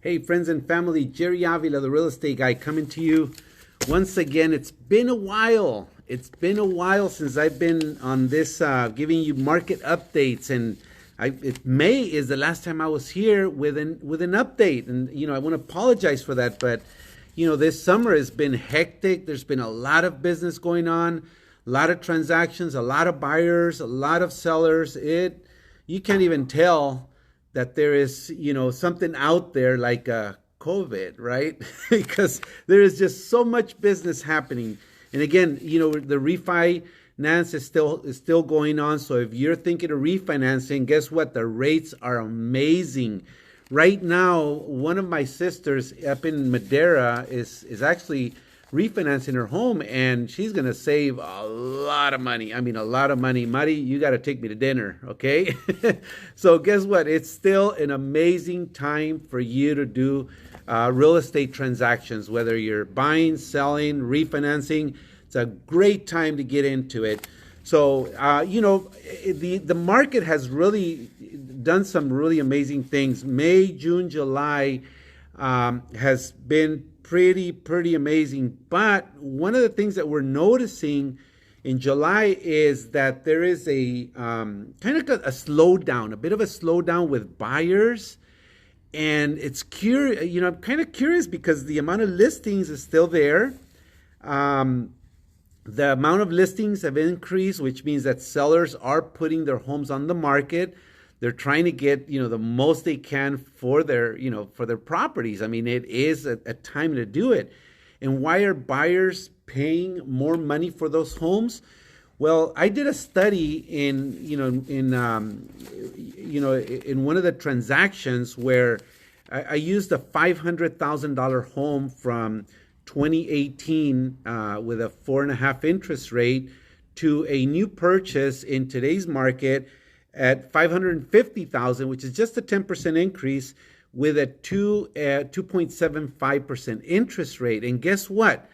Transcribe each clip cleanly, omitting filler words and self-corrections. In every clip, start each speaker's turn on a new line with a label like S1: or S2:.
S1: Hey, friends and family, Jerry Avila, the real estate guy, coming to you once again. It's been a while. It's been a while since I've been on this, giving you market updates, and May is the last time I was here with an update. And I want to apologize for that, but this summer has been hectic. There's been a lot of business going on, a lot of transactions, a lot of buyers, a lot of sellers. You can't even tell that there is, something out there like COVID, right? Because there is just so much business happening. And again, the refinance is still going on. So if you're thinking of refinancing, guess what? The rates are amazing. Right now, one of my sisters up in Madera is actually refinancing her home, and she's going to save a lot of money. I mean, a lot of money. Mari, you got to take me to dinner, okay? So guess what? It's still an amazing time for you to do real estate transactions, whether you're buying, selling, refinancing. It's a great time to get into it. So, the market has really done some really amazing things. May, June, July has been pretty amazing. But one of the things that we're noticing in July is that there is a kind of a slowdown, a bit of a slowdown with buyers. And it's curious, I'm kind of curious because the amount of listings is still there. The amount of listings have increased, which means that sellers are putting their homes on the market. They're trying to get, the most they can for their, for their properties. I mean, it is a time to do it. And why are buyers paying more money for those homes? Well, I did a study in one of the transactions where I used a $500,000 home from 2018 with a 4.5% interest rate to a new purchase in today's market at $550,000, which is just a 10% increase with a 2.75% interest rate. And guess what?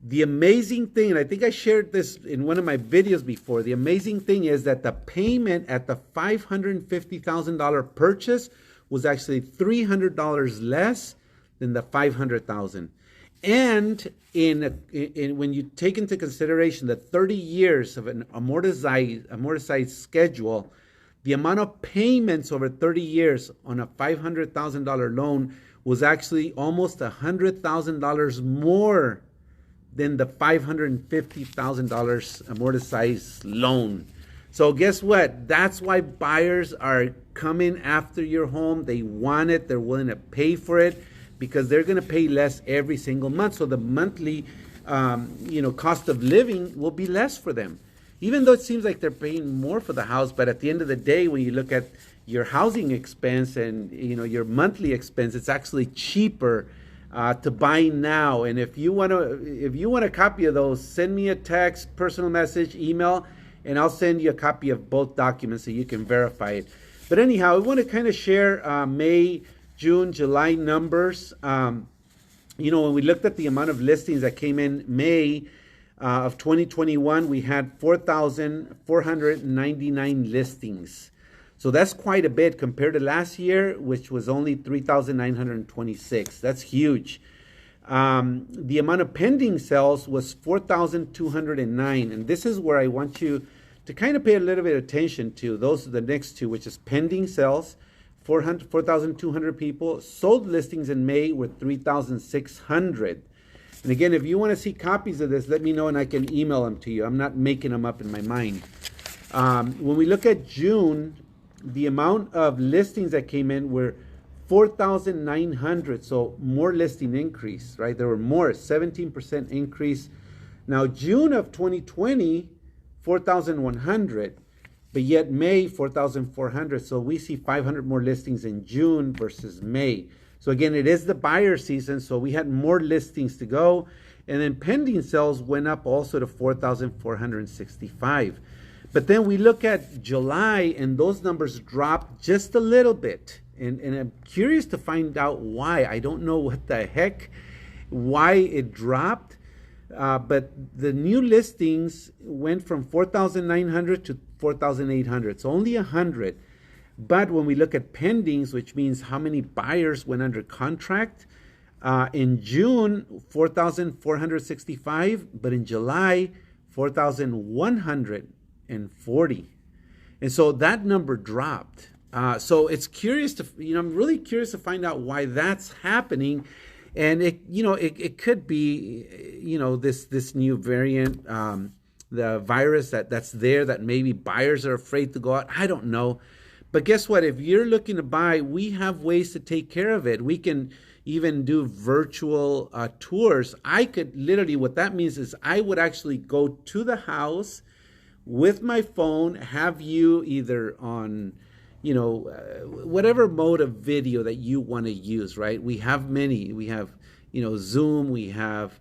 S1: The amazing thing, and I think I shared this in one of my videos before, the amazing thing is that the payment at the $550,000 purchase was actually $300 less than the $500,000. And when you take into consideration the 30 years of an amortized schedule, the amount of payments over 30 years on a $500,000 loan was actually almost $100,000 more than the $550,000 amortized loan. So guess what? That's why buyers are coming after your home. They want it. They're willing to pay for it because they're going to pay less every single month. So the monthly, cost of living will be less for them. Even though it seems like they're paying more for the house, but at the end of the day, when you look at your housing expense and your monthly expense, it's actually cheaper to buy now. And if you want a copy of those, send me a text, personal message, email, and I'll send you a copy of both documents so you can verify it. But anyhow, I want to kind of share May, June, July numbers. When we looked at the amount of listings that came in May of 2021, we had 4,499 listings. So that's quite a bit compared to last year, which was only 3,926. That's huge. The amount of pending sales was 4,209. And this is where I want you to kind of pay a little bit of attention to. Those are the next two, which is pending sales, 4,200 people. Sold listings in May were 3,600. And again, if you want to see copies of this, let me know and I can email them to you. I'm not making them up in my mind. When we look at June, the amount of listings that came in were 4,900. So more listing increase, right? There were more, 17% increase. Now, June of 2020, 4,100. But yet May, 4,400. So we see 500 more listings in June versus May. So again, it is the buyer season, so we had more listings to go. And then pending sales went up also to 4,465. But then we look at July, and those numbers dropped just a little bit. And I'm curious to find out why. I don't know what the heck, why it dropped. But the new listings went from 4,900 to 4,800. So only 100. But when we look at pendings, which means how many buyers went under contract, in June, 4,465, but in July, 4,140. And so that number dropped. So it's curious to, I'm really curious to find out why that's happening. And it could be, this new variant, the virus that's there, that maybe buyers are afraid to go out. I don't know. But guess what? If you're looking to buy, we have ways to take care of it. We can even do virtual tours. I could literally, what that means is I would actually go to the house with my phone, have you either on, whatever mode of video that you want to use, right? We have many. We have, Zoom, we have,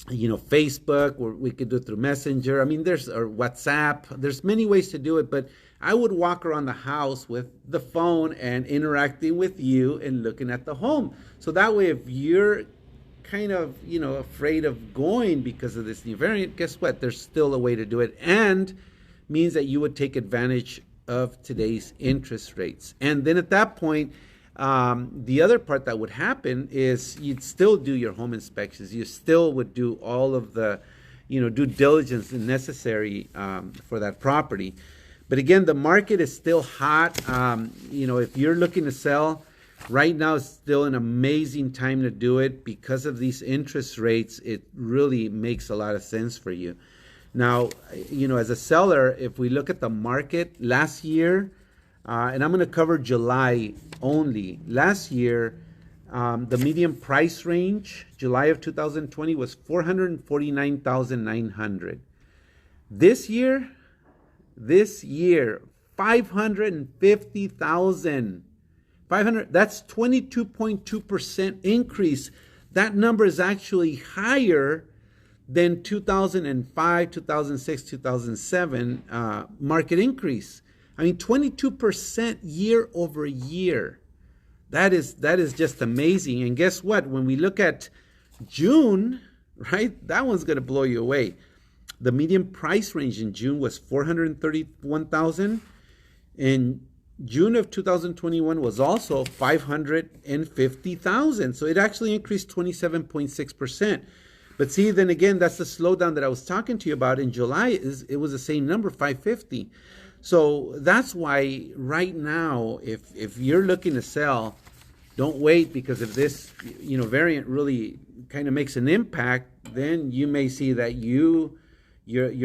S1: Facebook, or we could do it through Messenger. I mean, or WhatsApp. There's many ways to do it, but I would walk around the house with the phone and interacting with you and looking at the home. So that way, if you're kind of, afraid of going because of this new variant, guess what? There's still a way to do it, and means that you would take advantage of today's interest rates. And then at that point, the other part that would happen is you'd still do your home inspections. You still would do all of the, due diligence necessary for that property. But again, the market is still hot. If you're looking to sell, right now is still an amazing time to do it because of these interest rates. It really makes a lot of sense for you. Now, as a seller, if we look at the market last year, and I'm going to cover July only. Last year, the median price range, July of 2020, was $449,900. This year, 550,000. 500. That's 22.2% increase. That number is actually higher than 2005, 2006, 2007 market increase. I mean, 22% year over year. That is just amazing. And guess what? When we look at June, right, that one's going to blow you away. The median price range in June was $431,000. In June of 2021 was also $550,000. So it actually increased 27.6%. But see, then again, that's the slowdown that I was talking to you about. In July, it was the same number, 550. So that's why right now, if you're looking to sell, don't wait, because if this variant really kind of makes an impact, then you may see that your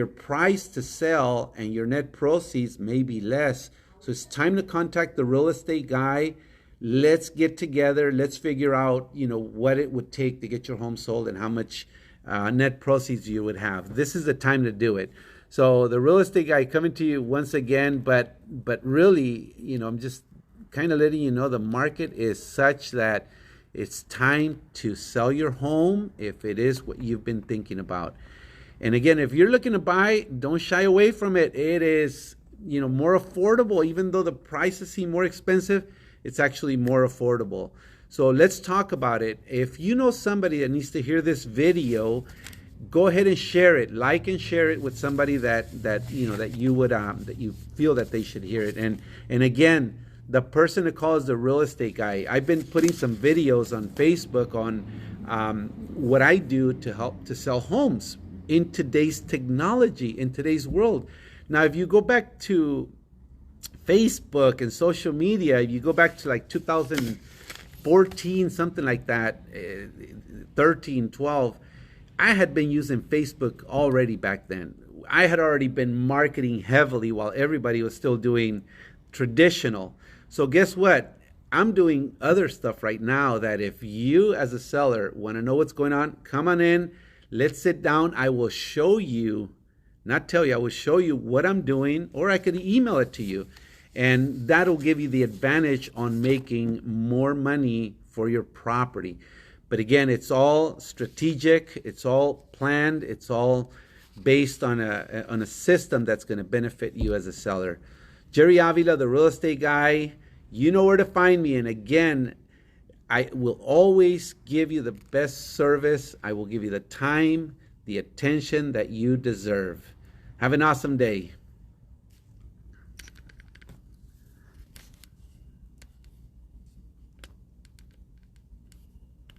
S1: price to sell and your net proceeds may be less. So it's time to contact the real estate guy. Let's get together. Let's figure out what it would take to get your home sold and how much net proceeds you would have. This is the time to do it. So the real estate guy coming to you once again, but really, I'm just kind of letting you know the market is such that it's time to sell your home if it is what you've been thinking about. And again, if you're looking to buy, don't shy away from it. It is, more affordable. Even though the prices seem more expensive, it's actually more affordable. So let's talk about it. If you know somebody that needs to hear this video, go ahead and share it. Like and share it with somebody that you feel that they should hear it. And again, the person that calls the real estate guy, I've been putting some videos on Facebook on what I do to help to sell homes in today's technology, in today's world. Now, if you go back to Facebook and social media, if you go back to like 2014, something like that, 13, 12, I had been using Facebook already back then. I had already been marketing heavily while everybody was still doing traditional. So guess what? I'm doing other stuff right now that if you as a seller want to know what's going on, come on in. Let's sit down. I will show you, not tell you, I will show you what I'm doing, or I could email it to you. And that'll give you the advantage on making more money for your property. But again, it's all strategic, it's all planned, it's all based on a system that's going to benefit you as a seller. Jerry Avila, the real estate guy, you know where to find me. And again, I will always give you the best service. I will give you the time, the attention that you deserve. Have an awesome day.